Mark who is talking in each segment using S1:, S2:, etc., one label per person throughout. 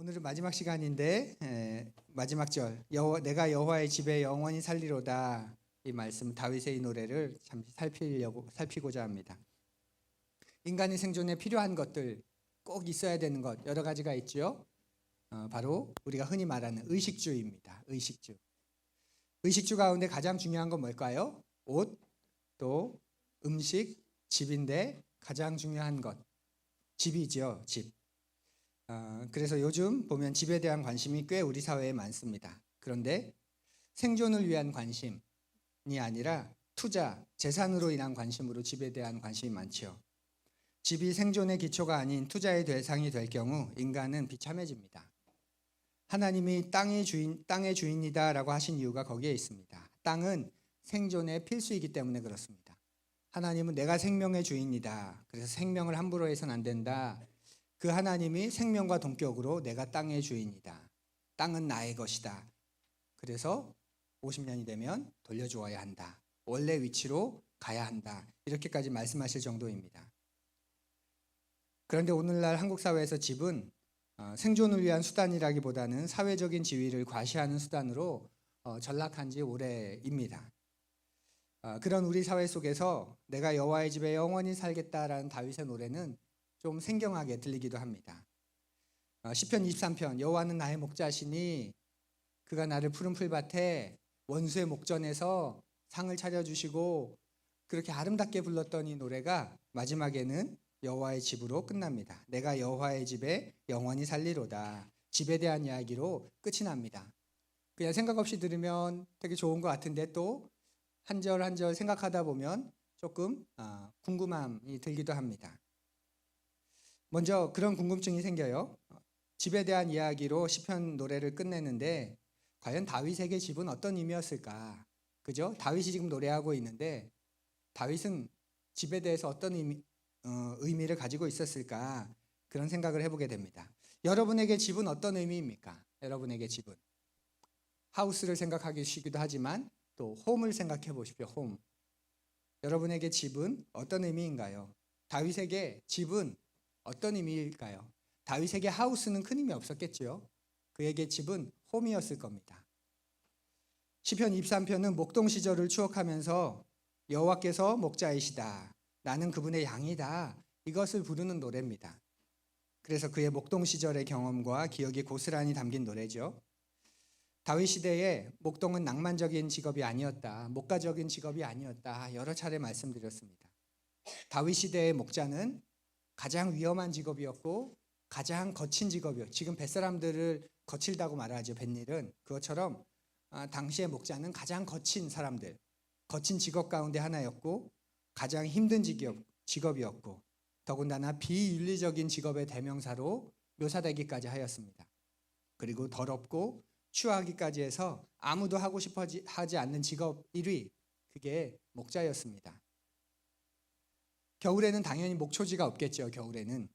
S1: 오늘은 마지막 시간인데 마지막 절 내가 여호와의 집에 영원히 살리로다, 이 말씀 다윗의 이 노래를 잠시 살피고자 합니다. 인간의 생존에 필요한 것들, 꼭 있어야 되는 것 여러 가지가 있죠. 바로 우리가 흔히 말하는 의식주입니다. 의식주 가운데 가장 중요한 건 뭘까요? 옷, 또 음식, 집인데 가장 중요한 것 집이죠. 집. 그래서 요즘 보면 집에 대한 관심이 꽤 우리 사회에 많습니다. 그런데 생존을 위한 관심이 아니라 투자, 재산으로 인한 관심으로 집에 대한 관심이 많죠. 집이 생존의 기초가 아닌 투자의 대상이 될 경우 인간은 비참해집니다. 하나님이 땅의 주인이다라고 하신 이유가 거기에 있습니다. 땅은 생존의 필수이기 때문에 그렇습니다. 하나님은 내가 생명의 주인이다. 그래서 생명을 함부로 해서는 안 된다. 그 하나님이 생명과 동격으로 내가 땅의 주인이다. 땅은 나의 것이다. 그래서 50년이 되면 돌려주어야 한다. 원래 위치로 가야 한다. 이렇게까지 말씀하실 정도입니다. 그런데 오늘날 한국 사회에서 집은 생존을 위한 수단이라기보다는 사회적인 지위를 과시하는 수단으로 전락한 지 오래입니다. 그런 우리 사회 속에서 내가 여호와의 집에 영원히 살겠다라는 다윗의 노래는 좀 생경하게 들리기도 합니다. 시편 23편 여호와는 나의 목자시니 그가 나를 푸른 풀밭에 원수의 목전에서 상을 차려주시고, 그렇게 아름답게 불렀던 이 노래가 마지막에는 여호와의 집으로 끝납니다. 내가 여호와의 집에 영원히 살리로다. 집에 대한 이야기로 끝이 납니다. 그냥 생각 없이 들으면 되게 좋은 것 같은데 또 한 절 한 절 생각하다 보면 조금 궁금함이 들기도 합니다. 먼저 그런 궁금증이 생겨요. 집에 대한 이야기로 시편 노래를 끝내는데 과연 다윗에게 집은 어떤 의미였을까? 그죠? 다윗이 지금 노래하고 있는데 다윗은 집에 대해서 어떤 의미를 가지고 있었을까? 그런 생각을 해보게 됩니다. 여러분에게 집은 어떤 의미입니까? 여러분에게 집은 하우스를 생각하시기도 하지만 또 홈을 생각해 보십시오. 홈. 여러분에게 집은 어떤 의미인가요? 다윗에게 집은 어떤 의미일까요? 다윗에게 하우스는 큰 의미 없었겠죠. 그에게 집은 홈이었을 겁니다. 시편 23편은 목동 시절을 추억하면서 여호와께서 목자이시다, 나는 그분의 양이다, 이것을 부르는 노래입니다. 그래서 그의 목동 시절의 경험과 기억이 고스란히 담긴 노래죠. 다윗 시대에 목동은 낭만적인 직업이 아니었다, 목가적인 직업이 아니었다, 여러 차례 말씀드렸습니다. 다윗 시대의 목자는 가장 위험한 직업이었고 가장 거친 직업이었고, 지금 뱃사람들을 거칠다고 말하죠. 뱃일은. 그것처럼 당시의 목자는 가장 거친 사람들, 거친 직업 가운데 하나였고 가장 힘든 직업이었고 더군다나 비윤리적인 직업의 대명사로 묘사되기까지 하였습니다. 그리고 더럽고 추하기까지 해서 아무도 하고 싶어 하지 않는 직업 1위, 그게 목자였습니다. 겨울에는 당연히 목초지가 없겠죠. 겨울에는.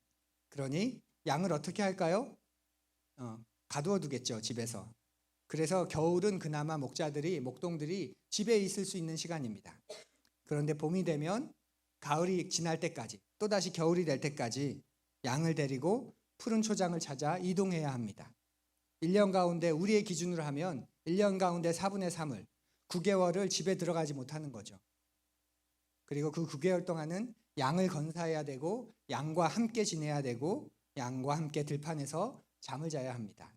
S1: 그러니 양을 어떻게 할까요? 가두어 두겠죠. 집에서. 그래서 겨울은 그나마 목동들이 집에 있을 수 있는 시간입니다. 그런데 봄이 되면 가을이 지날 때까지, 또다시 겨울이 될 때까지 양을 데리고 푸른 초장을 찾아 이동해야 합니다. 1년 가운데 우리의 기준으로 하면 1년 가운데 4분의 3을 9개월을 집에 들어가지 못하는 거죠. 그리고 그 9개월 동안은 양을 건사해야 되고 양과 함께 지내야 되고 양과 함께 들판에서 잠을 자야 합니다.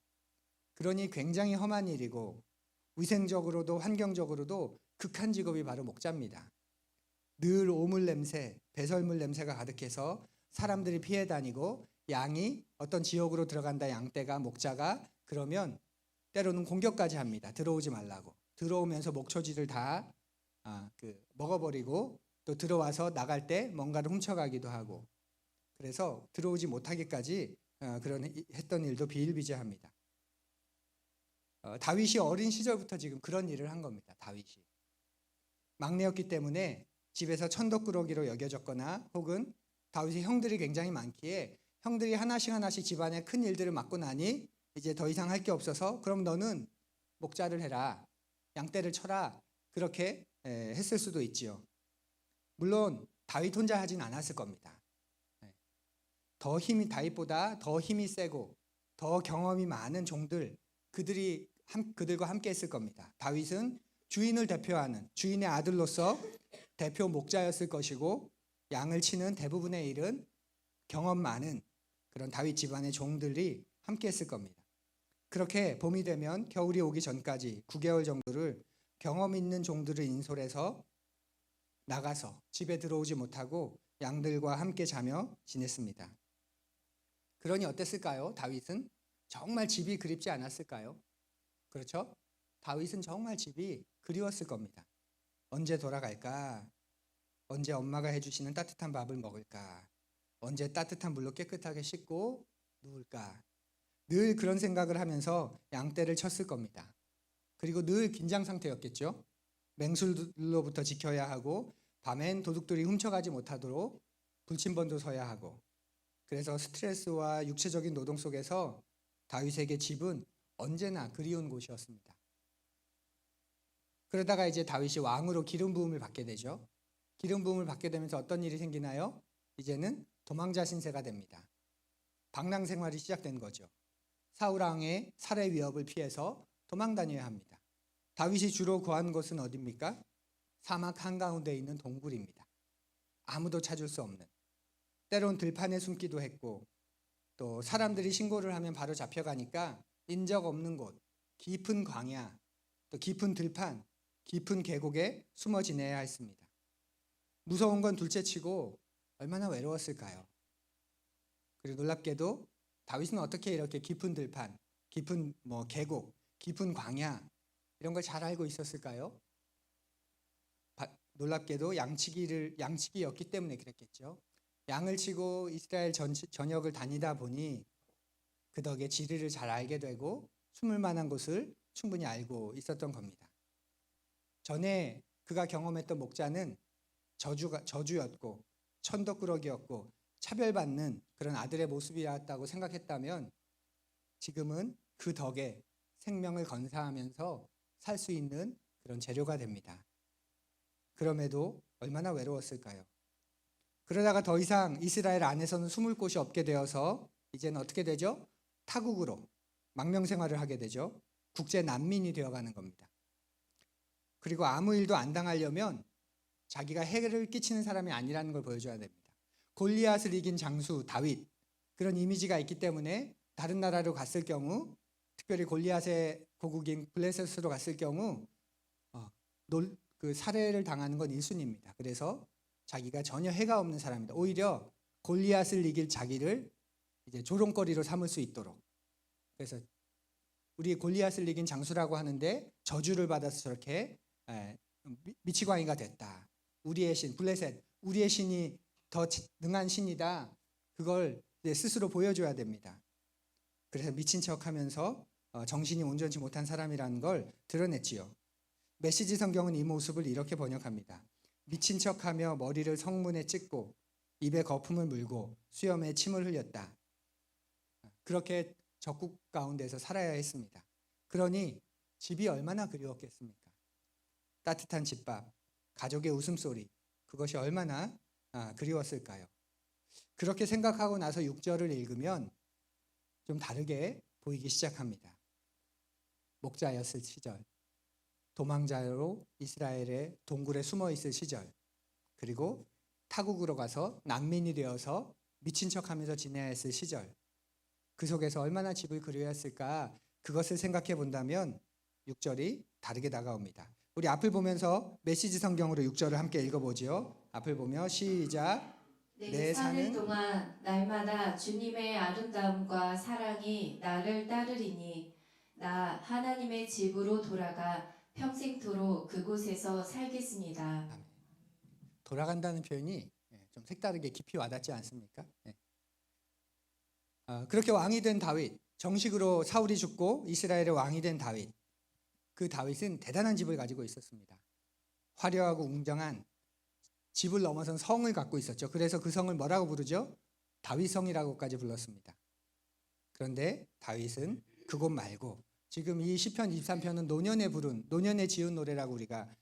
S1: 그러니 굉장히 험한 일이고 위생적으로도 환경적으로도 극한 직업이 바로 목자입니다. 늘 오물 냄새, 배설물 냄새가 가득해서 사람들이 피해 다니고, 양이 어떤 지역으로 들어간다, 양떼가, 목자가 그러면 때로는 공격까지 합니다. 들어오지 말라고. 들어오면서 목초지를 다 먹어버리고 또 들어와서 나갈 때 뭔가를 훔쳐가기도 하고, 그래서 들어오지 못하기까지 했던 일도 비일비재합니다. 다윗이 어린 시절부터 지금 그런 일을 한 겁니다. 다윗이 막내였기 때문에 집에서 천덕꾸러기로 여겨졌거나, 혹은 다윗의 형들이 굉장히 많기에 형들이 하나씩 집안의 큰 일들을 맡고 나니 이제 더 이상 할 게 없어서 그럼 너는 목자를 해라, 양떼를 쳐라, 그렇게 했을 수도 있지요. 물론 다윗 혼자 하진 않았을 겁니다. 다윗보다 더 힘이 세고 더 경험이 많은 종들, 그들과 함께 했을 겁니다. 다윗은 주인을 대표하는 주인의 아들로서 대표 목자였을 것이고 양을 치는 대부분의 일은 경험 많은 그런 다윗 집안의 종들이 함께 했을 겁니다. 그렇게 봄이 되면 겨울이 오기 전까지 9개월 정도를 경험 있는 종들을 인솔해서 나가서 집에 들어오지 못하고 양들과 함께 자며 지냈습니다. 그러니 어땠을까요? 다윗은 정말 집이 그립지 않았을까요? 그렇죠? 다윗은 정말 집이 그리웠을 겁니다. 언제 돌아갈까? 언제 엄마가 해주시는 따뜻한 밥을 먹을까? 언제 따뜻한 물로 깨끗하게 씻고 누울까? 늘 그런 생각을 하면서 양떼를 쳤을 겁니다. 그리고 늘 긴장 상태였겠죠. 맹수들로부터 지켜야 하고 밤엔 도둑들이 훔쳐가지 못하도록 불침번도 서야 하고, 그래서 스트레스와 육체적인 노동 속에서 다윗에게 집은 언제나 그리운 곳이었습니다. 그러다가 이제 다윗이 왕으로 기름 부음을 받게 되죠. 기름 부음을 받게 되면서 어떤 일이 생기나요? 이제는 도망자 신세가 됩니다. 방랑 생활이 시작된 거죠. 사울 왕의 살해 위협을 피해서 도망 다녀야 합니다. 다윗이 주로 거한 곳은 어디입니까? 사막 한가운데 있는 동굴입니다. 아무도 찾을 수 없는, 때론 들판에 숨기도 했고, 또 사람들이 신고를 하면 바로 잡혀가니까 인적 없는 곳, 깊은 광야, 또 깊은 들판, 깊은 계곡에 숨어 지내야 했습니다. 무서운 건 둘째치고 얼마나 외로웠을까요? 그리고 놀랍게도 다윗은 어떻게 이렇게 깊은 들판, 깊은 계곡, 깊은 광야 이런 걸 잘 알고 있었을까요? 놀랍게도 양치기였기 때문에 그랬겠죠. 양을 치고 이스라엘 전역을 다니다 보니 그 덕에 지리를 잘 알게 되고 숨을 만한 곳을 충분히 알고 있었던 겁니다. 전에 그가 경험했던 목자는 저주였고 천덕꾸러기였고 차별받는 그런 아들의 모습이었다고 생각했다면 지금은 그 덕에 생명을 건사하면서 살 수 있는 그런 재료가 됩니다. 그럼에도 얼마나 외로웠을까요? 그러다가 더 이상 이스라엘 안에서는 숨을 곳이 없게 되어서 이제는 어떻게 되죠? 타국으로 망명 생활을 하게 되죠. 국제 난민이 되어가는 겁니다. 그리고 아무 일도 안 당하려면 자기가 해를 끼치는 사람이 아니라는 걸 보여줘야 됩니다. 골리앗을 이긴 장수 다윗, 그런 이미지가 있기 때문에 다른 나라로 갔을 경우, 특별히 골리앗의 고국인 블레셋으로 갔을 경우 그 살해를 당하는 건 1순위입니다. 그래서 자기가 전혀 해가 없는 사람입니다. 오히려 골리앗을 이길 자기를 이제 조롱거리로 삼을 수 있도록. 그래서 우리 골리앗을 이긴 장수라고 하는데 저주를 받아서 저렇게 미치광이가 됐다. 우리의 신 블레셋, 우리의 신이 더 능한 신이다. 그걸 이제 스스로 보여줘야 됩니다. 그래서 미친 척하면서 정신이 온전치 못한 사람이라는 걸 드러냈지요. 메시지 성경은 이 모습을 이렇게 번역합니다. 미친 척하며 머리를 성문에 찍고 입에 거품을 물고 수염에 침을 흘렸다. 그렇게 적국 가운데서 살아야 했습니다. 그러니 집이 얼마나 그리웠겠습니까? 따뜻한 집밥, 가족의 웃음소리, 그것이 얼마나 그리웠을까요? 그렇게 생각하고 나서 6절을 읽으면 좀 다르게 보이기 시작합니다. 목자였을 시절, 도망자로 이스라엘의 동굴에 숨어 있을 시절, 그리고 타국으로 가서 난민이 되어서 미친 척하면서 지내야 했을 시절, 그 속에서 얼마나 집을 그리웠을까, 그것을 생각해 본다면 6절이 다르게 다가옵니다. 우리 앞을 보면서 메시지 성경으로 6절을 함께 읽어보지요. 앞을 보며 시작.
S2: 내 사는 동안 날마다 주님의 아름다움과 사랑이 나를 따르리니 나 하나님의 집으로 돌아가 평생토록 그곳에서 살겠습니다.
S1: 아멘. 돌아간다는 표현이 좀 색다르게 깊이 와닿지 않습니까? 그렇게 왕이 된 다윗, 정식으로 사울이 죽고 이스라엘의 왕이 된 다윗, 그 다윗은 대단한 집을 가지고 있었습니다. 화려하고 웅장한 집을 넘어선 성을 갖고 있었죠. 그래서 그 성을 뭐라고 부르죠? 다윗성이라고까지 불렀습니다. 그런데 다윗은 그곳 말고 지금 이 시편 23편은 노년에 지은 노래라고 우리가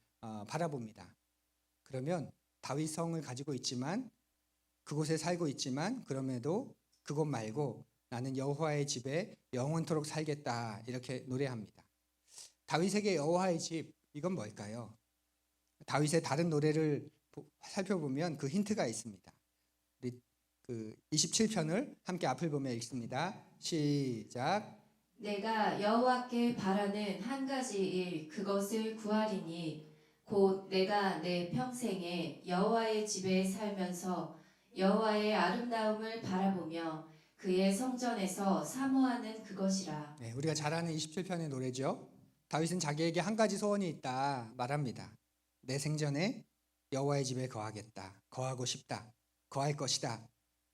S1: 바라봅니다. 그러면 다윗성을 가지고 있지만, 그곳에 살고 있지만, 그럼에도 그곳 말고 나는 여호와의 집에 영원토록 살겠다. 이렇게 노래합니다. 다윗에게 여호와의 집, 이건 뭘까요? 다윗의 다른 노래를 살펴보면 그 힌트가 있습니다. 우리 그 27편을 함께 앞을 보며 읽습니다. 시작.
S2: 내가 여호와께 바라는 한 가지 일 그것을 구하리니 곧 내가 내 평생에 여호와의 집에 살면서 여호와의 아름다움을 바라보며 그의 성전에서 사모하는 그것이라.
S1: 네, 우리가 잘 아는 27편의 노래죠. 다윗은 자기에게 한 가지 소원이 있다 말합니다. 내 생전에 여호와의 집에 거하겠다. 거하고 싶다. 거할 것이다.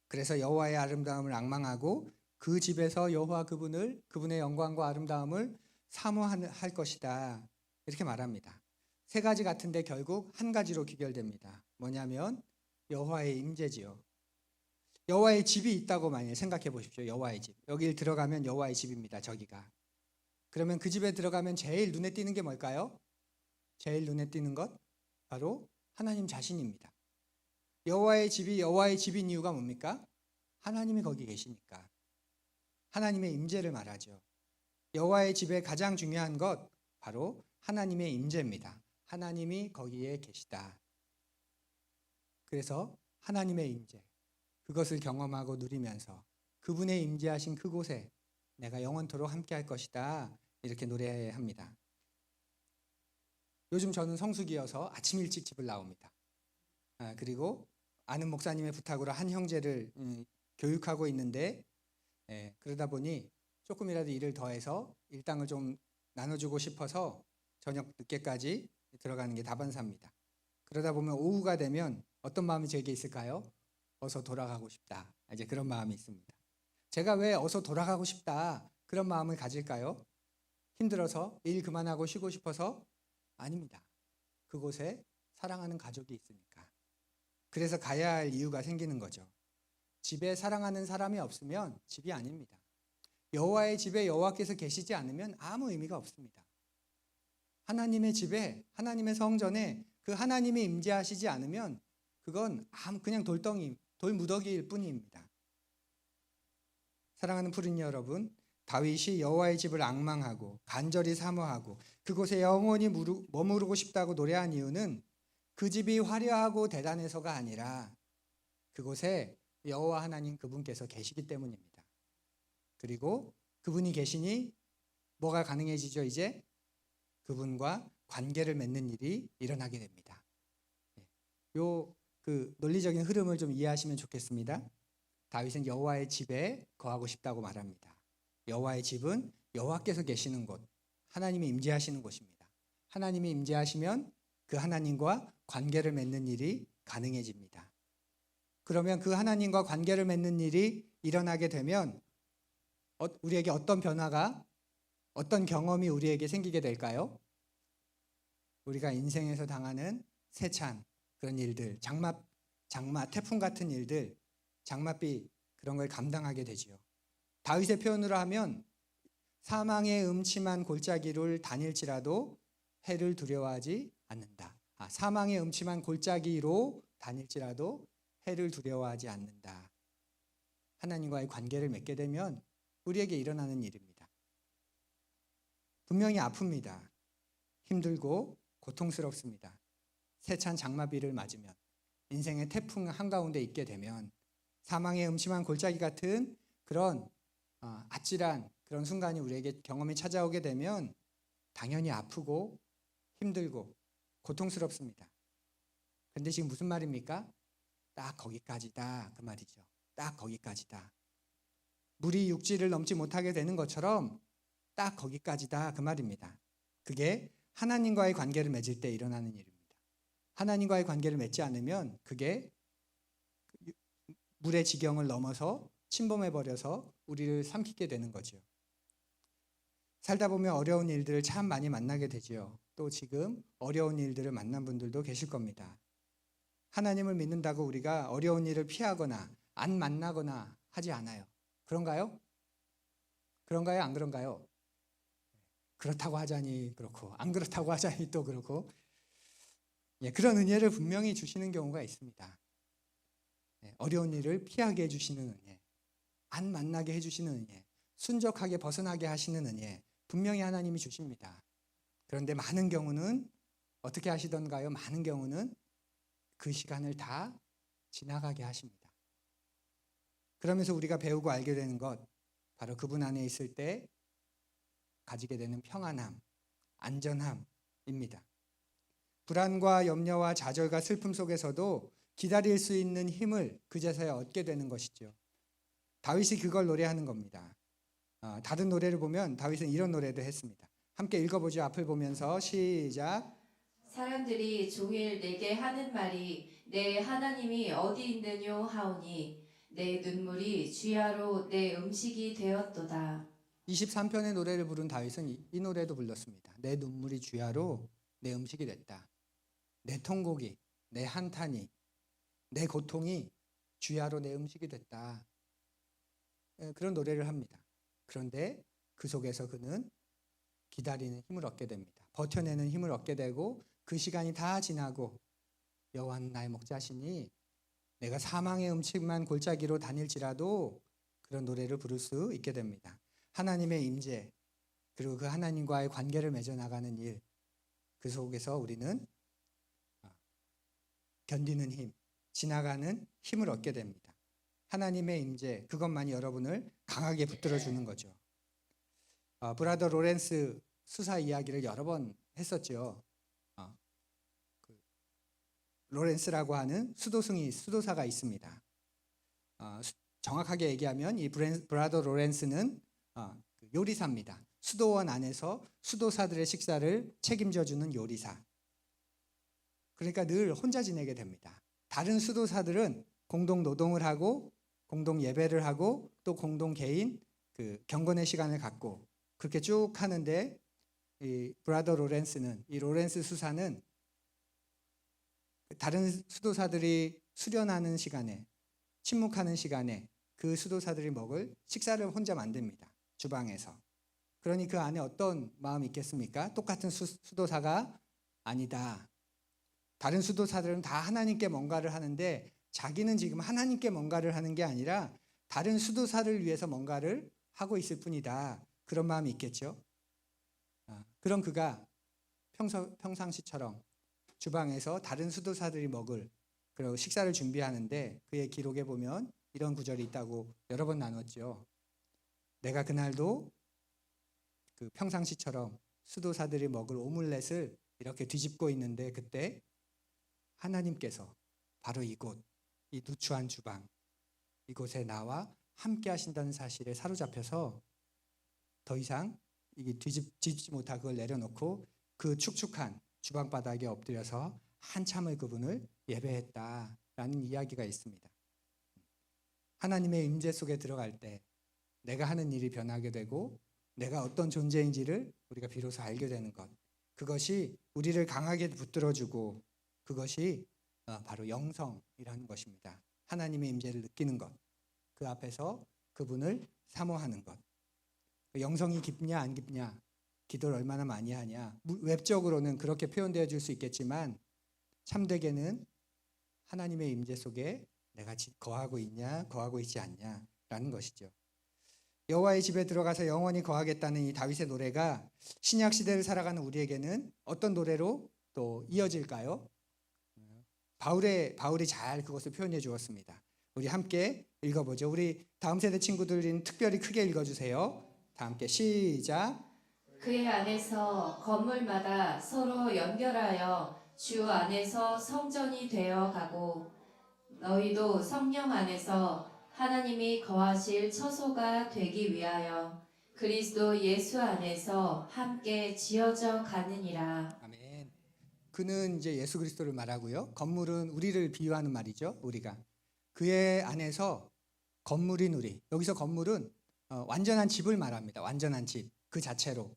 S1: 그래서 여호와의 아름다움을 앙망하고 그 집에서 여호와 그분의 영광과 아름다움을 사모할 것이다. 이렇게 말합니다. 세 가지 같은데 결국 한 가지로 귀결됩니다. 뭐냐면 여호와의 임재지요. 여호와의 집이 있다고 만약에 생각해 보십시오. 여호와의 집. 여길 들어가면 여호와의 집입니다. 저기가. 그러면 그 집에 들어가면 제일 눈에 띄는 게 뭘까요? 제일 눈에 띄는 것 바로 하나님 자신입니다. 여호와의 집이 여호와의 집인 이유가 뭡니까? 하나님이 거기 계시니까. 하나님의 임재를 말하죠. 여호와의 집에 가장 중요한 것 바로 하나님의 임재입니다. 하나님이 거기에 계시다. 그래서 하나님의 임재, 그것을 경험하고 누리면서 그분의 임재하신 그곳에 내가 영원토록 함께할 것이다. 이렇게 노래합니다. 요즘 저는 성수기여서 아침 일찍 집을 나옵니다. 그리고 아는 목사님의 부탁으로 한 형제를 교육하고 있는데 그러다 보니 조금이라도 일을 더해서 일당을 좀 나눠주고 싶어서 저녁 늦게까지 들어가는 게 다반사입니다. 그러다 보면 오후가 되면 어떤 마음이 제게 있을까요? 어서 돌아가고 싶다. 이제 그런 마음이 있습니다. 제가 왜 어서 돌아가고 싶다 그런 마음을 가질까요? 힘들어서 일 그만하고 쉬고 싶어서? 아닙니다. 그곳에 사랑하는 가족이 있으니까. 그래서 가야 할 이유가 생기는 거죠. 집에 사랑하는 사람이 없으면 집이 아닙니다. 여호와의 집에 여호와께서 계시지 않으면 아무 의미가 없습니다. 하나님의 집에, 하나님의 성전에 그 하나님이 임재하시지 않으면 그건 그냥 돌덩이, 돌무더기일 뿐입니다. 사랑하는 푸른이 여러분, 다윗이 여호와의 집을 앙망하고 간절히 사모하고 그곳에 영원히 머무르고 싶다고 노래한 이유는 그 집이 화려하고 대단해서가 아니라 그곳에 여호와 하나님 그분께서 계시기 때문입니다. 그리고 그분이 계시니 뭐가 가능해지죠? 이제 그분과 관계를 맺는 일이 일어나게 됩니다. 요 그 논리적인 흐름을 좀 이해하시면 좋겠습니다. 다윗은 여호와의 집에 거하고 싶다고 말합니다. 여호와의 집은 여호와께서 계시는 곳, 하나님이 임재하시는 곳입니다. 하나님이 임재하시면 그 하나님과 관계를 맺는 일이 가능해집니다. 그러면 그 하나님과 관계를 맺는 일이 일어나게 되면 우리에게 어떤 변화가, 어떤 경험이 우리에게 생기게 될까요? 우리가 인생에서 당하는 세찬, 그런 일들, 장마, 태풍 같은 일들, 장맛비 그런 걸 감당하게 되지요. 다윗의 표현으로 하면 사망의 음침한 골짜기를 다닐지라도 해를 두려워하지 않는다. 사망의 음침한 골짜기로 다닐지라도 해를 두려워하지 않는다. 하나님과의 관계를 맺게 되면 우리에게 일어나는 일입니다. 분명히 아픕니다. 힘들고 고통스럽습니다. 세찬 장마비를 맞으면, 인생의 태풍 한가운데 있게 되면, 사망의 음침한 골짜기 같은 그런 아찔한 그런 순간이 우리에게 경험이 찾아오게 되면 당연히 아프고 힘들고 고통스럽습니다. 그런데 지금 무슨 말입니까? 딱 거기까지다 그 말이죠. 딱 거기까지다. 물이 육지를 넘지 못하게 되는 것처럼 딱 거기까지다 그 말입니다. 그게 하나님과의 관계를 맺을 때 일어나는 일입니다. 하나님과의 관계를 맺지 않으면 그게 물의 지경을 넘어서 침범해버려서 우리를 삼키게 되는 거죠. 살다 보면 어려운 일들을 참 많이 만나게 되지요. 또 지금 어려운 일들을 만난 분들도 계실 겁니다. 하나님을 믿는다고 우리가 어려운 일을 피하거나 안 만나거나 하지 않아요. 그런가요? 그런가요? 안 그런가요? 그렇다고 하자니 그렇고 안 그렇다고 하자니 또 그렇고 그런 은혜를 분명히 주시는 경우가 있습니다. 어려운 일을 피하게 해주시는 은혜. 안 만나게 해주시는 은혜, 순적하게 벗어나게 하시는 은혜 분명히 하나님이 주십니다. 그런데 많은 경우는 어떻게 하시던가요? 많은 경우는 그 시간을 다 지나가게 하십니다. 그러면서 우리가 배우고 알게 되는 것, 바로 그분 안에 있을 때 가지게 되는 평안함, 안전함입니다. 불안과 염려와 좌절과 슬픔 속에서도 기다릴 수 있는 힘을 그제서야 얻게 되는 것이죠. 다윗이 그걸 노래하는 겁니다. 다른 노래를 보면 다윗은 이런 노래도 했습니다. 함께 읽어보죠. 앞을 보면서 시작.
S2: 사람들이 종일 내게 하는 말이 내 하나님이 어디 있느뇨 하오니 내 눈물이 주야로 내 음식이 되었도다.
S1: 23편의 노래를 부른 다윗은 이 노래도 불렀습니다. 내 눈물이 주야로 내 음식이 됐다. 내 통곡이, 내 한탄이, 내 고통이 주야로 내 음식이 됐다. 그런 노래를 합니다. 그런데 그 속에서 그는 기다리는 힘을 얻게 됩니다. 버텨내는 힘을 얻게 되고 그 시간이 다 지나고 여호와는 나의 목자시니 내가 사망의 음침한 골짜기로 다닐지라도 그런 노래를 부를 수 있게 됩니다. 하나님의 임재 그리고 그 하나님과의 관계를 맺어나가는 일, 그 속에서 우리는 견디는 힘, 지나가는 힘을 얻게 됩니다. 하나님의 임재, 그것만이 여러분을 강하게 붙들어 주는 거죠. 브라더 로렌스 수사 이야기를 여러 번 했었죠. 로렌스라고 하는 수도사가 있습니다. 정확하게 얘기하면 이 브라더 로렌스는 요리사입니다. 수도원 안에서 수도사들의 식사를 책임져주는 요리사. 그러니까 늘 혼자 지내게 됩니다. 다른 수도사들은 공동 노동을 하고 공동 예배를 하고 또 공동 개인 경건의 시간을 갖고 그렇게 쭉 하는데 이 브라더 로렌스는 이 로렌스 수사는 다른 수도사들이 수련하는 시간에 침묵하는 시간에 그 수도사들이 먹을 식사를 혼자 만듭니다. 주방에서. 그러니 그 안에 어떤 마음이 있겠습니까? 똑같은 수도사가 아니다. 다른 수도사들은 다 하나님께 뭔가를 하는데 자기는 지금 하나님께 뭔가를 하는 게 아니라 다른 수도사를 위해서 뭔가를 하고 있을 뿐이다. 그런 마음이 있겠죠. 그럼 그가 평상시처럼 주방에서 다른 수도사들이 먹을 그리고 식사를 준비하는데 그의 기록에 보면 이런 구절이 있다고 여러 번 나눴죠. 내가 그날도 그 평상시처럼 수도사들이 먹을 오믈렛을 이렇게 뒤집고 있는데 그때 하나님께서 바로 이곳, 이 누추한 주방, 이곳에 나와 함께 하신다는 사실에 사로잡혀서 더 이상 이게 뒤집지 못하고 그걸 내려놓고 그 축축한 주방 바닥에 엎드려서 한참을 그분을 예배했다라는 이야기가 있습니다. 하나님의 임재 속에 들어갈 때 내가 하는 일이 변하게 되고 내가 어떤 존재인지를 우리가 비로소 알게 되는 것, 그것이 우리를 강하게 붙들어주고 그것이 바로 영성이라는 것입니다. 하나님의 임재를 느끼는 것, 그 앞에서 그분을 사모하는 것. 영성이 깊냐 안 깊냐, 기도를 얼마나 많이 하냐, 웹적으로는 그렇게 표현되어 줄 수 있겠지만 참되게는 하나님의 임재 속에 내가 거하고 있냐 거하고 있지 않냐라는 것이죠. 여호와의 집에 들어가서 영원히 거하겠다는 이 다윗의 노래가 신약 시대를 살아가는 우리에게는 어떤 노래로 또 이어질까요? 바울이 잘 그것을 표현해 주었습니다. 우리 함께 읽어보죠. 우리 다음 세대 친구들은 특별히 크게 읽어주세요. 다 함께 시작.
S2: 그의 안에서 건물마다 서로 연결하여 주 안에서 성전이 되어 가고 너희도 성령 안에서 하나님이 거하실 처소가 되기 위하여 그리스도 예수 안에서 함께 지어져 가느니라.
S1: 아멘. 그는 이제 예수 그리스도를 말하고요. 건물은 우리를 비유하는 말이죠. 우리가 그의 안에서 건물인 우리. 여기서 건물은 완전한 집을 말합니다. 완전한 집 그 자체로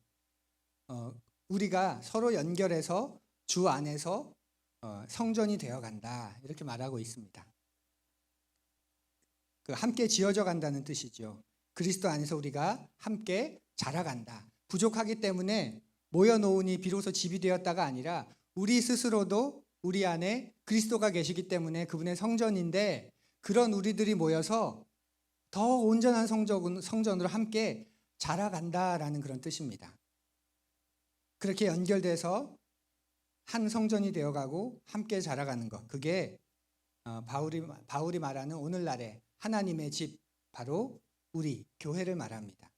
S1: 우리가 서로 연결해서 주 안에서 성전이 되어 간다 이렇게 말하고 있습니다. 그 함께 지어져 간다는 뜻이죠. 그리스도 안에서 우리가 함께 자라간다. 부족하기 때문에 모여놓으니 비로소 집이 되었다가 아니라 우리 스스로도 우리 안에 그리스도가 계시기 때문에 그분의 성전인데 그런 우리들이 모여서 더 온전한 성전으로 함께 자라간다라는 그런 뜻입니다. 그렇게 연결돼서 한 성전이 되어가고 함께 자라가는 것, 그게 바울이 말하는 오늘날의 하나님의 집, 바로 우리 교회를 말합니다.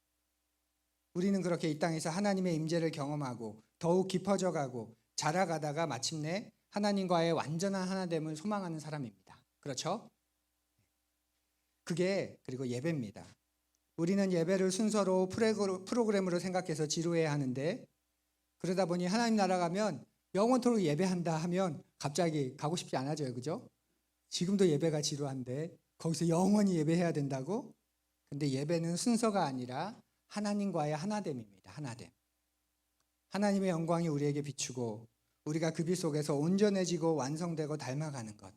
S1: 우리는 그렇게 이 땅에서 하나님의 임재를 경험하고 더욱 깊어져가고 자라가다가 마침내 하나님과의 완전한 하나됨을 소망하는 사람입니다. 그렇죠? 그게 그리고 예배입니다. 우리는 예배를 순서로 프로그램으로 생각해서 지루해야 하는데, 그러다 보니 하나님 나라 가면 영원토록 예배한다 하면 갑자기 가고 싶지 않아져요. 그죠? 지금도 예배가 지루한데 거기서 영원히 예배해야 된다고? 근데 예배는 순서가 아니라 하나님과의 하나됨입니다. 하나됨. 하나님의 영광이 우리에게 비추고 우리가 그 빛 속에서 온전해지고 완성되고 닮아가는 것.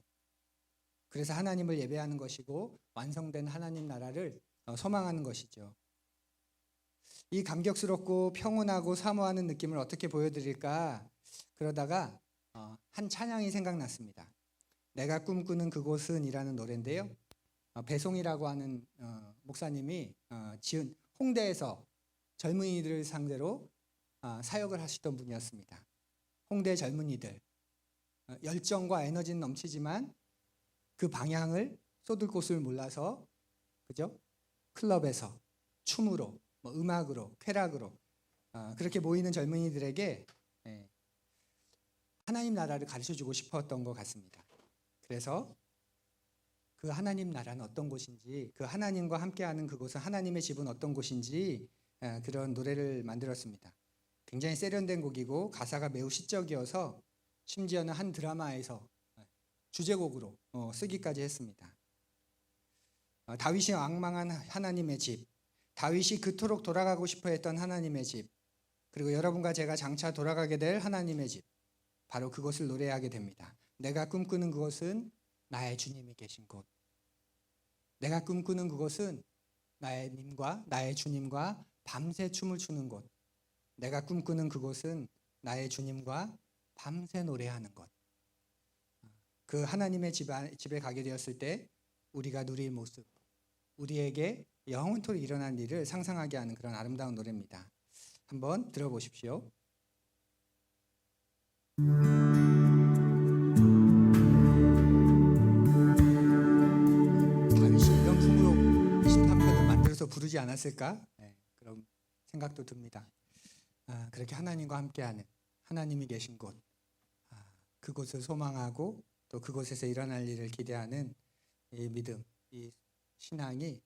S1: 그래서 하나님을 예배하는 것이고 완성된 하나님 나라를 소망하는 것이죠. 이 감격스럽고 평온하고 사모하는 느낌을 어떻게 보여드릴까? 그러다가 한 찬양이 생각났습니다. 내가 꿈꾸는 그곳은 이라는 노래인데요. 배송이라고 하는 목사님이 지은 홍대에서 젊은이들을 상대로 사역을 하시던 분이었습니다. 홍대 젊은이들, 열정과 에너지는 넘치지만 그 방향을 쏟을 곳을 몰라서, 그죠? 클럽에서 춤으로, 음악으로, 쾌락으로 그렇게 모이는 젊은이들에게 하나님 나라를 가르쳐주고 싶었던 것 같습니다. 그래서 그 하나님 나라는 어떤 곳인지, 그 하나님과 함께하는 그곳은, 하나님의 집은 어떤 곳인지 그런 노래를 만들었습니다. 굉장히 세련된 곡이고 가사가 매우 시적이어서 심지어는 한 드라마에서 주제곡으로 쓰기까지 했습니다. 다윗이 앙망한 하나님의 집, 다윗이 그토록 돌아가고 싶어 했던 하나님의 집, 그리고 여러분과 제가 장차 돌아가게 될 하나님의 집, 바로 그것을 노래하게 됩니다. 내가 꿈꾸는 그것은 나의 주님이 계신 곳. 내가 꿈꾸는 그것은 나의 주님과 밤새 춤을 추는 곳. 내가 꿈꾸는 그곳은 나의 주님과 밤새 노래하는 것. 그 하나님의 집에 가게 되었을 때 우리가 누릴 모습, 우리에게 영원토록 일어날 일을 상상하게 하는 그런 아름다운 노래입니다. 한번 들어보십시오. 다윗이 이런 품으로 23편을 만들어서 부르지 않았을까? 그런 생각도 듭니다. 그렇게 하나님과 함께하는, 하나님이 계신 곳, 그곳을 소망하고 또 그곳에서 일어날 일을 기대하는 이 믿음, 이 신앙이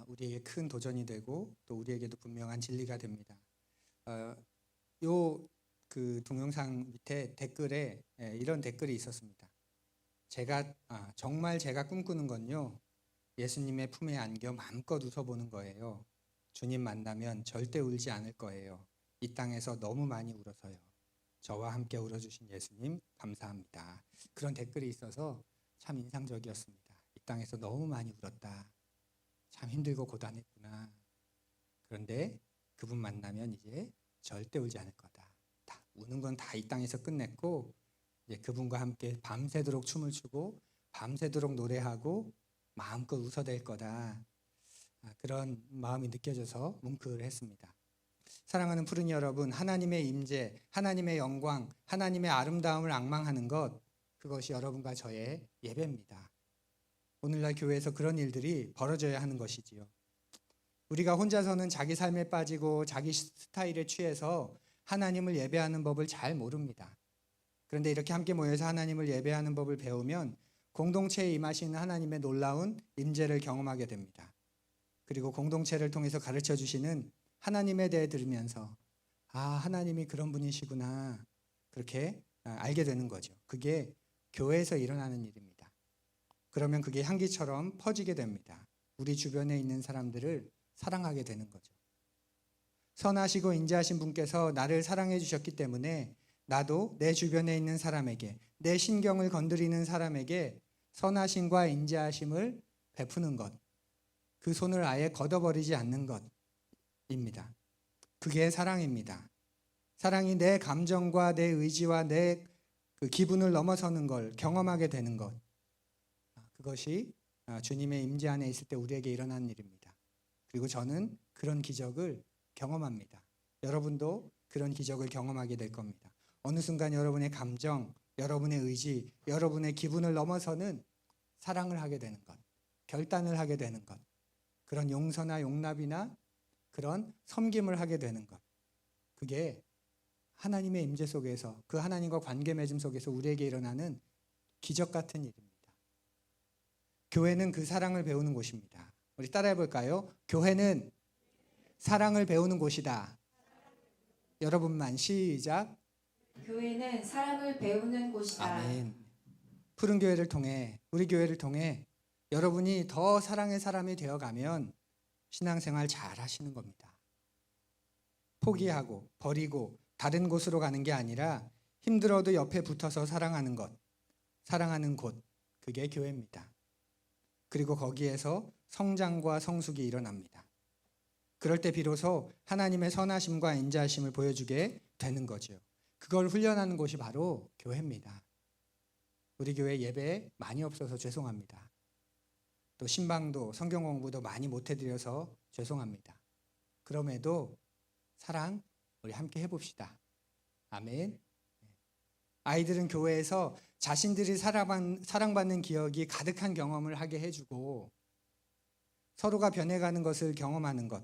S1: 우리에게 큰 도전이 되고 또 우리에게도 분명한 진리가 됩니다. 그 동영상 밑에 댓글에 이런 댓글이 있었습니다. 정말 제가 꿈꾸는 건요, 예수님의 품에 안겨 마음껏 웃어보는 거예요. 주님 만나면 절대 울지 않을 거예요. 이 땅에서 너무 많이 울어서요. 저와 함께 울어주신 예수님 감사합니다. 그런 댓글이 있어서 참 인상적이었습니다. 이 땅에서 너무 많이 울었다. 참 힘들고 고단했구나. 그런데 그분 만나면 이제 절대 울지 않을 거다. 우는 건 다 이 땅에서 끝냈고 이제 그분과 함께 밤새도록 춤을 추고 밤새도록 노래하고 마음껏 웃어댈 거다. 그런 마음이 느껴져서 뭉클했습니다. 사랑하는 푸른이 여러분, 하나님의 임재, 하나님의 영광, 하나님의 아름다움을 앙망하는 것, 그것이 여러분과 저의 예배입니다. 오늘날 교회에서 그런 일들이 벌어져야 하는 것이지요. 우리가 혼자서는 자기 삶에 빠지고 자기 스타일에 취해서 하나님을 예배하는 법을 잘 모릅니다. 그런데 이렇게 함께 모여서 하나님을 예배하는 법을 배우면 공동체에 임하시는 하나님의 놀라운 임재를 경험하게 됩니다. 그리고 공동체를 통해서 가르쳐 주시는 하나님에 대해 들으면서 하나님이 그런 분이시구나, 그렇게 알게 되는 거죠. 그게 교회에서 일어나는 일입니다. 그러면 그게 향기처럼 퍼지게 됩니다. 우리 주변에 있는 사람들을 사랑하게 되는 거죠. 선하시고 인자하신 분께서 나를 사랑해 주셨기 때문에 나도 내 주변에 있는 사람에게, 내 신경을 건드리는 사람에게 선하심과 인자하심을 베푸는 것, 그 손을 아예 걷어버리지 않는 것입니다. 그게 사랑입니다. 사랑이 내 감정과 내 의지와 내 그 기분을 넘어서는 걸 경험하게 되는 것, 그것이 주님의 임재 안에 있을 때 우리에게 일어나는 일입니다. 그리고 저는 그런 기적을 경험합니다. 여러분도 그런 기적을 경험하게 될 겁니다. 어느 순간 여러분의 감정, 여러분의 의지, 여러분의 기분을 넘어서는 사랑을 하게 되는 것, 결단을 하게 되는 것, 그런 용서나 용납이나 그런 섬김을 하게 되는 것, 그게 하나님의 임재 속에서, 그 하나님과 관계 맺음 속에서 우리에게 일어나는 기적 같은 일입니다. 교회는 그 사랑을 배우는 곳입니다. 우리 따라해 볼까요? 교회는 사랑을 배우는 곳이다. 여러분만 시작.
S2: 교회는 사랑을 배우는 곳이다.
S1: 아멘. 푸른 교회를 통해, 우리 교회를 통해 여러분이 더 사랑의 사람이 되어가면 신앙생활 잘 하시는 겁니다. 포기하고 버리고 다른 곳으로 가는 게 아니라 힘들어도 옆에 붙어서 사랑하는 것, 사랑하는 곳, 그게 교회입니다. 그리고 거기에서 성장과 성숙이 일어납니다. 그럴 때 비로소 하나님의 선하심과 인자하심을 보여주게 되는 거죠. 그걸 훈련하는 곳이 바로 교회입니다. 우리 교회 예배 많이 없어서 죄송합니다. 또 신방도 성경 공부도 많이 못 해드려서 죄송합니다. 그럼에도 사랑 우리 함께 해봅시다. 아멘. 아이들은 교회에서 자신들이 사랑받는 기억이 가득한 경험을 하게 해주고 서로가 변해가는 것을 경험하는 것.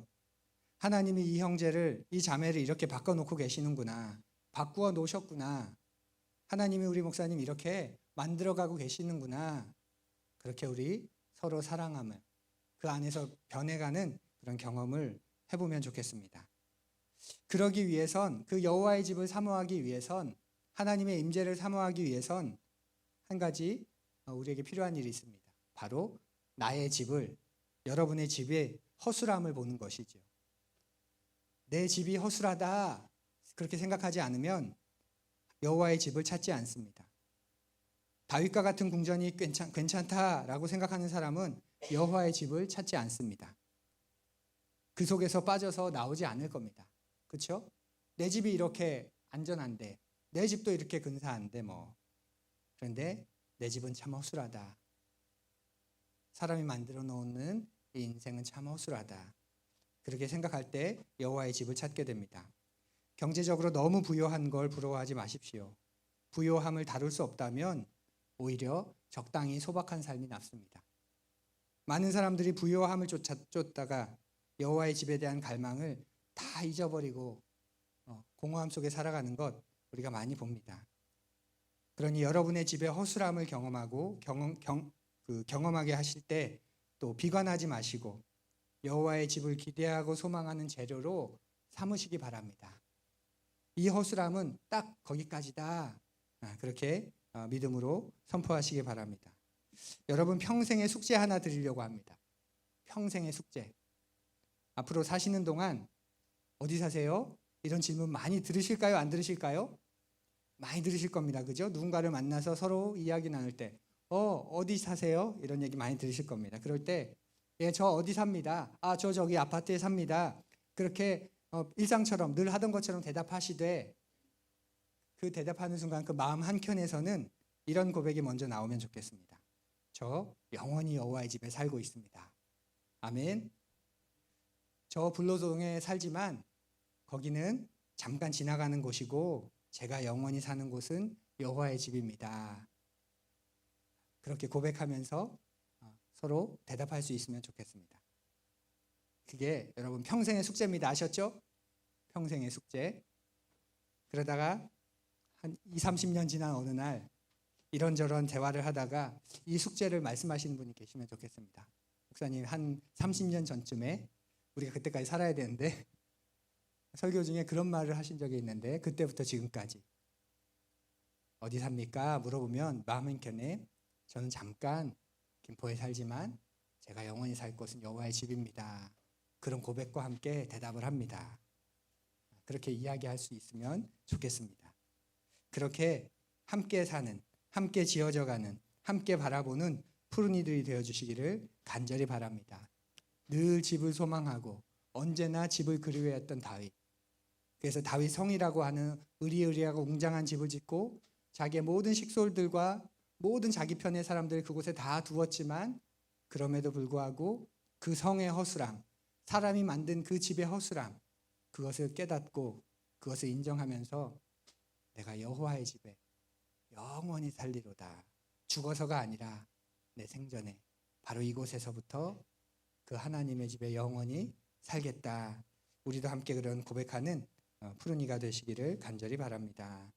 S1: 하나님이 이 형제를, 이 자매를 이렇게 바꿔놓고 계시는구나. 바꾸어 놓으셨구나. 하나님이 우리 목사님 이렇게 만들어가고 계시는구나. 그렇게 우리 서로 사랑함을, 그 안에서 변해가는 그런 경험을 해보면 좋겠습니다. 그러기 위해선, 그 여호와의 집을 사모하기 위해선, 하나님의 임재를 사모하기 위해선 한 가지 우리에게 필요한 일이 있습니다. 바로 나의 집을, 여러분의 집의 허술함을 보는 것이죠. 내 집이 허술하다 그렇게 생각하지 않으면 여호와의 집을 찾지 않습니다. 다윗과 같은 궁전이 괜찮다라고 생각하는 사람은 여호와의 집을 찾지 않습니다. 그 속에서 빠져서 나오지 않을 겁니다. 그렇죠? 내 집이 이렇게 안전한데, 내 집도 이렇게 근사한데 뭐. 그런데 내 집은 참 허술하다. 사람이 만들어 놓는 이 인생은 참 허술하다. 그렇게 생각할 때 여호와의 집을 찾게 됩니다. 경제적으로 너무 부유한 걸 부러워하지 마십시오. 부유함을 다룰 수 없다면 오히려 적당히 소박한 삶이 낫습니다. 많은 사람들이 부유함을 쫓다가 여호와의 집에 대한 갈망을 다 잊어버리고 공허함 속에 살아가는 것 우리가 많이 봅니다. 그러니 여러분의 집의 허술함을 경험하고 경험하게 하실 때 또 비관하지 마시고 여호와의 집을 기대하고 소망하는 재료로 삼으시기 바랍니다. 이 허술함은 딱 거기까지다. 그렇게 믿음으로 선포하시기 바랍니다. 여러분 평생의 숙제 하나 드리려고 합니다. 평생의 숙제. 앞으로 사시는 동안 어디 사세요? 이런 질문 많이 들으실까요? 안 들으실까요? 많이 들으실 겁니다. 그죠? 누군가를 만나서 서로 이야기 나눌 때 어디 사세요? 이런 얘기 많이 들으실 겁니다. 그럴 때 예, 저 어디 삽니다. 저 저기 아파트에 삽니다. 그렇게 일상처럼 늘 하던 것처럼 대답하시되 그 대답하는 순간 그 마음 한켠에서는 이런 고백이 먼저 나오면 좋겠습니다. 저 영원히 여호와의 집에 살고 있습니다. 아멘. 저 불로동에 살지만 거기는 잠깐 지나가는 곳이고 제가 영원히 사는 곳은 여호와의 집입니다. 그렇게 고백하면서 서로 대답할 수 있으면 좋겠습니다. 그게 여러분 평생의 숙제입니다. 아셨죠? 평생의 숙제. 그러다가 한 20-30년 지난 어느 날 이런저런 대화를 하다가 이 숙제를 말씀하시는 분이 계시면 좋겠습니다. 목사님 한 30년 전쯤에 우리가 그때까지 살아야 되는데 설교 중에 그런 말을 하신 적이 있는데 그때부터 지금까지 어디 삽니까? 물어보면 마음 한켠에 저는 잠깐 김포에 살지만 제가 영원히 살 곳은 여호와의 집입니다. 그런 고백과 함께 대답을 합니다. 그렇게 이야기할 수 있으면 좋겠습니다. 그렇게 함께 사는, 함께 지어져가는, 함께 바라보는 푸른 이들이 되어주시기를 간절히 바랍니다. 늘 집을 소망하고 언제나 집을 그리워했던 다윗. 그래서 다윗 성이라고 하는 으리으리하고 웅장한 집을 짓고 자기의 모든 식솔들과 모든 자기 편의 사람들을 그곳에 다 두었지만 그럼에도 불구하고 그 성의 허술함, 사람이 만든 그 집의 허술함, 그것을 깨닫고 그것을 인정하면서 내가 여호와의 집에 영원히 살리로다. 죽어서가 아니라 내 생전에 바로 이곳에서부터 그 하나님의 집에 영원히 살겠다. 우리도 함께 그런 고백하는 푸른이가 되시기를 간절히 바랍니다.